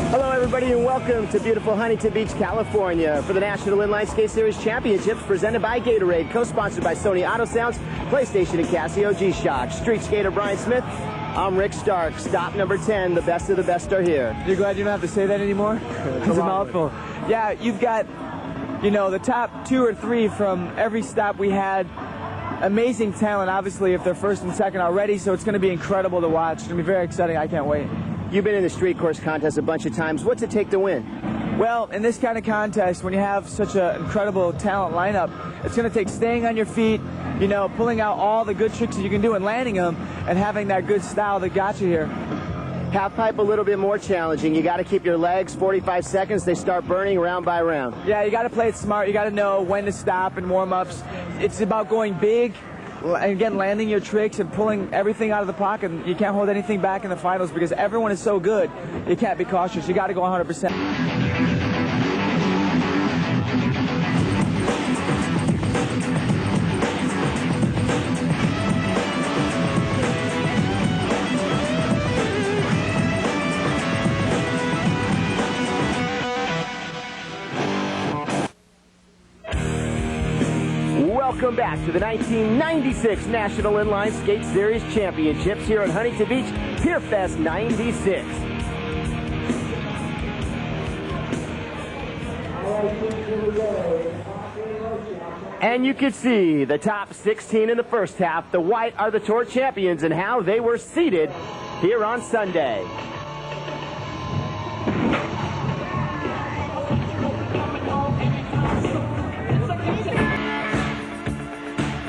Hello everybody and welcome to beautiful Huntington Beach, California for the National Inline Skate Series Championships presented by Gatorade, co-sponsored by Sony Auto Sounds, PlayStation and Casio G-Shock. Street skater Brian Smith, I'm Rick Stark. Stop number 10, the best of the best are here. You're glad you don't have to say that anymore? It's a mouthful. Yeah, you've got, you know, the top 2 or 3 from every stop we had. Amazing talent, obviously, if they're first and second already, so it's going to be incredible to watch. It's going to be very exciting. I can't wait. You've been in the street course contest a bunch of times. What's it take to win? Well, in this kind of contest, when you have such an incredible talent lineup, it's going to take staying on your feet, you know, pulling out all the good tricks that you can do and landing them, and having that good style that got you here. Half pipe a little bit more challenging. You got to keep your legs 45 seconds. They start burning round by round. Yeah, you got to play it smart. You got to know when to stop in warm-ups. It's about going big, and again, landing your tricks and pulling everything out of the pocket. You can't hold anything back in the finals because everyone is so good. You can't be cautious. You got to go 100%. Welcome back to the 1996 National Inline Skate Series Championships here at Huntington Beach, Pier Fest 96. And you can see the top 16 in the first half. The white are the tour champions and how they were seated here on Sunday.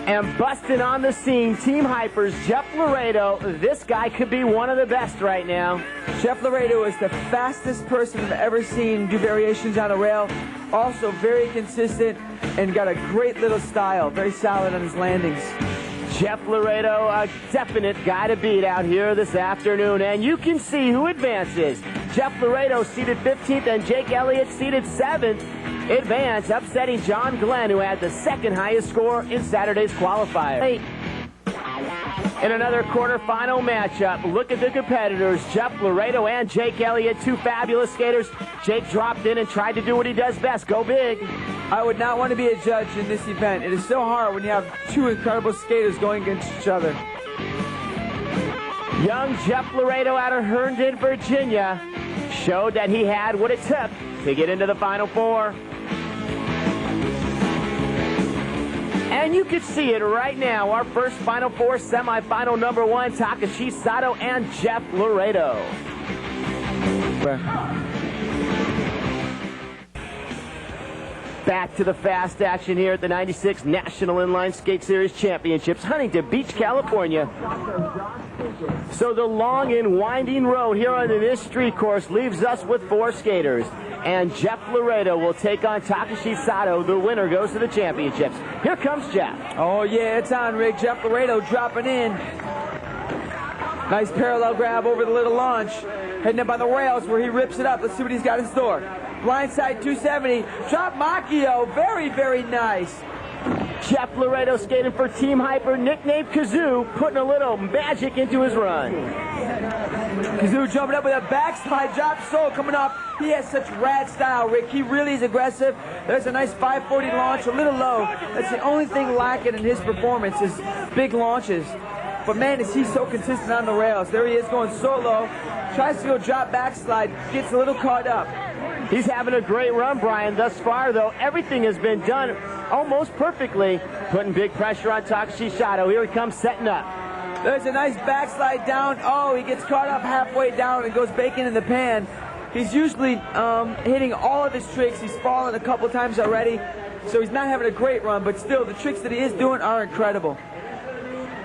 And busting on the scene, Team Hyper's Jeff Laretto. This guy could be one of the best right now. Jeff Laretto is the fastest person I've ever seen do variations on a rail. Also very consistent and got a great little style. Very solid on his landings. Jeff Laretto, a definite guy to beat out here this afternoon. And you can see who advances. Jeff Laretto seated 15th and Jake Elliott seated 7th. Advance, upsetting John Glenn, who had the second highest score in Saturday's qualifier. In another quarterfinal matchup, look at the competitors, Jeff Laretto and Jake Elliott, 2 fabulous skaters. Jake dropped in and tried to do what he does best, go big. I would not want to be a judge in this event. It is so hard when you have 2 incredible skaters going against each other. Young Jeff Laretto out of Herndon, Virginia, showed that he had what it took to get into the Final Four. And you can see it right now. Our first Final Four semifinal number 1, Takashi Sato and Jeff Laretto. Back to the fast action here at the 96 National Inline Skate Series Championships, Huntington Beach, California. So the long and winding road here on this street course leaves us with 4 skaters. And Jeff Laretto will take on Takashi Sato. The winner goes to the championships. Here comes Jeff. Oh, yeah, it's on, Rick. Jeff Laretto dropping in. Nice parallel grab over the little launch. Heading up on the rails where he rips it up. Let's see what he's got in store. Blindside 270. Drop Macchio. Very, very nice. Jeff Laretto skating for Team Hyper, nicknamed Kazoo, putting a little magic into his run. Kazoo jumping up with a backslide drop sole coming off. He has such rad style, Rick. He really is aggressive. There's a nice 540 launch, a little low. That's the only thing lacking in his performance is big launches. But man, is he so consistent on the rails. There he is going solo. Tries to go drop backslide, gets a little caught up. He's having a great run, Brian. Thus far, though, everything has been done almost perfectly, putting big pressure on Takashi Sato. Here he comes setting up. There's a nice backslide down. Oh, he gets caught up halfway down and goes bacon in the pan. He's usually hitting all of his tricks. He's fallen a couple times already, so he's not having a great run, but still, the tricks that he is doing are incredible.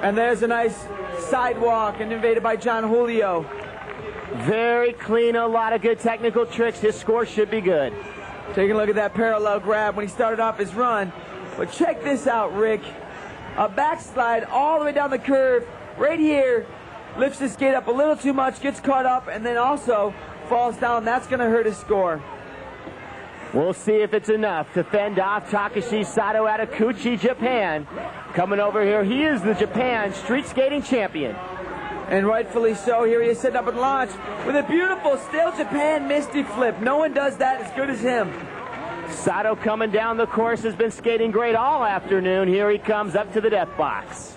And there's a nice sidewalk and invaded by John Julio. Very clean, a lot of good technical tricks. His score should be good. Taking a look at that parallel grab when he started off his run. But check this out, Rick. A backslide all the way down the curve, right here. Lifts his skate up a little too much, gets caught up, and then also falls down. That's going to hurt his score. We'll see if it's enough to fend off Takashi Sato out of Kuchi, Japan. Coming over here, he is the Japan street skating champion. And rightfully so. Here he is setting up and launch with a beautiful Still Japan Misty flip. No one does that as good as him. Sato coming down the course has been skating great all afternoon. Here he comes up to the death box.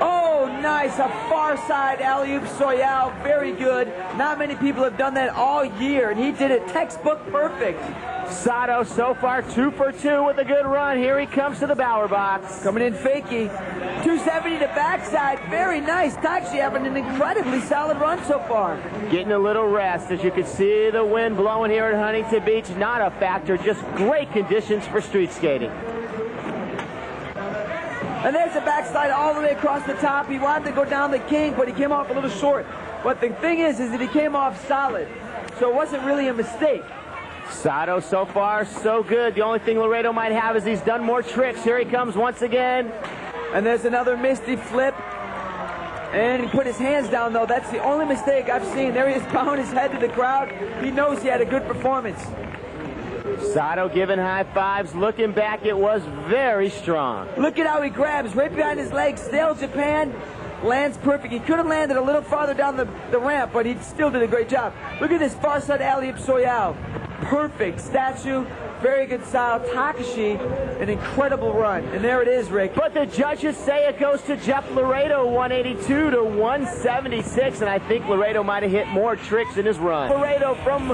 Oh, nice. A far side alley-oop Soyal. Very good. Not many people have done that all year, and he did it textbook perfect. Sato so far 2 for 2 with a good run. Here he comes to the Bauer box. Coming in fakie. 270 to backside. Very nice. Actually having an incredibly solid run so far. Getting a little rest. As you can see, the wind blowing here at Huntington Beach. Not a factor. Just great conditions for street skating. And there's a backslide all the way across the top. He wanted to go down the king, but he came off a little short. But the thing is that he came off solid. So it wasn't really a mistake. Sato so far so good. The only thing Laretto might have is he's done more tricks. Here he comes once again. And there's another Misty flip. And he put his hands down, though. That's the only mistake I've seen. There he is, bowing his head to the crowd. He knows he had a good performance. Sato giving high fives. Looking back, it was very strong. Look at how he grabs right behind his legs. Still Japan lands perfect. He could have landed a little farther down the ramp, but he still did a great job. Look at this far side alley-oop Soyal. Perfect statue. Very good style. Takashi, an incredible run. And there it is, Rick. But the judges say it goes to Jeff Laretto, 182 to 176, and I think Laretto might have hit more tricks in his run. Laretto from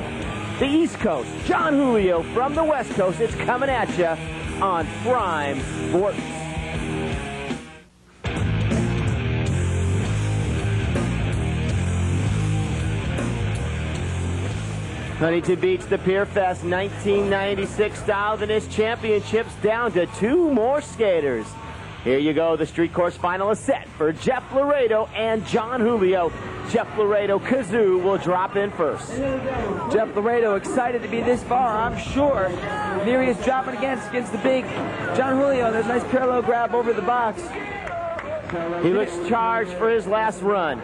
the East Coast, John Julio from the West Coast. It's coming at you on Prime Sports. Huntington Beach, the Pier Fest 1996 style. The NISS Championships down to 2 more skaters. Here you go, the street course final is set for Jeff Laretto and John Julio. Jeff Laretto, Kazoo will drop in first. Jeff Laretto excited to be this far, I'm sure. And here he is dropping against the big John Julio. There's a nice parallel grab over the box. He looks charged for his last run.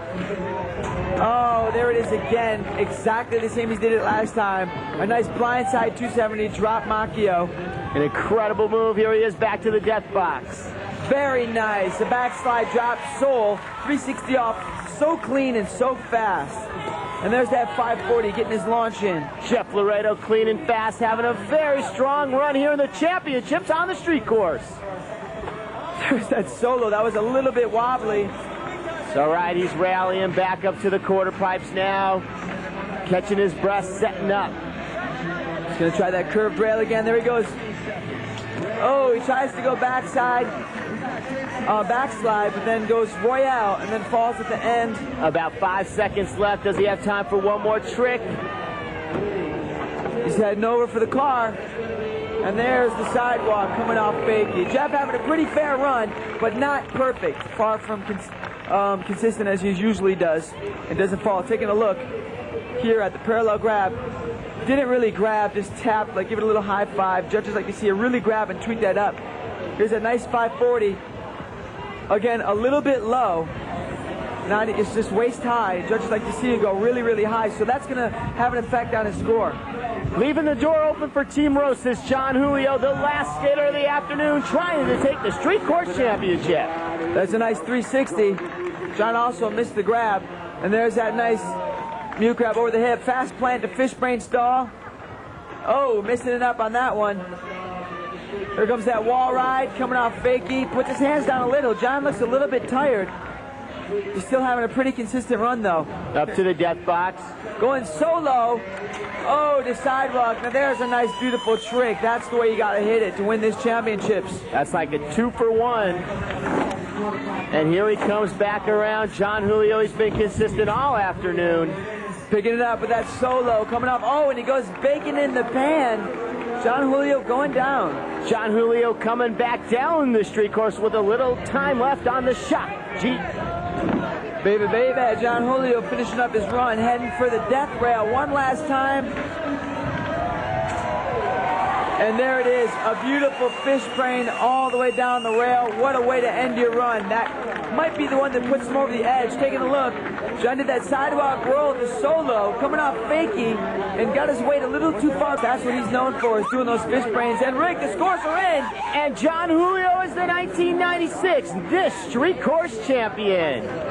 Oh, there it is again. Exactly the same as he did it last time. A nice blindside 270 drop Macchio. An incredible move. Here he is back to the death box. Very nice. A backslide drop Soul. 360 off. So clean and so fast. And there's that 540 getting his launch in. Jeff Laretto clean and fast, having a very strong run here in the championships on the street course. There's that solo. That was a little bit wobbly. It's all right. He's rallying back up to the quarter pipes now. Catching his breath, setting up. He's going to try that curved rail again. There he goes. Oh, he tries to go backside. Backslide, but then goes royale and then falls at the end. About 5 seconds left. Does he have time for one more trick? He's heading over for the car. And there's the sidewalk coming off fakie. Jeff having a pretty fair run, but not perfect. Far from consistent as he usually does. It doesn't fall. Taking a look here at the parallel grab. Didn't really grab, just tapped, like give it a little high five. Judges like to see a really grab and tweak that up. Here's a nice 540. Again, a little bit low. Not, it's just waist high. Judges like to see it go really, really high. So that's going to have an effect on his score. Leaving the door open for Team Rosas, John Julio, the last skater of the afternoon, trying to take the street course championship. That's a nice 360. John also missed the grab. And there's that nice mute grab over the hip. Fast plant to fishbrain stall. Oh, missing it up on that one. Here comes that wall ride coming off fakie. Puts his hands down a little. John looks a little bit tired. He's still having a pretty consistent run, though. Up to the death box. Going solo. Oh, the sidewalk. Now there's a nice, beautiful trick. That's the way you got to hit it to win this championships. That's like a 2-for-1. And here he comes back around. John Julio, he's been consistent all afternoon. Picking it up with that solo coming up. Oh, and he goes baking in the pan. John Julio going down. John Julio coming back down the street course with a little time left on the shot. Baby, John Julio finishing up his run, heading for the death rail one last time. And there it is, a beautiful fish brain all the way down the rail. What a way to end your run. That might be the one that puts him over the edge. Taking a look, John did that sidewalk roll to solo, coming off fakie, and got his weight a little too far. That's what he's known for, is doing those fish brains. And Rick, the scores are in. And John Julio is the 1996 NISS Street Course champion.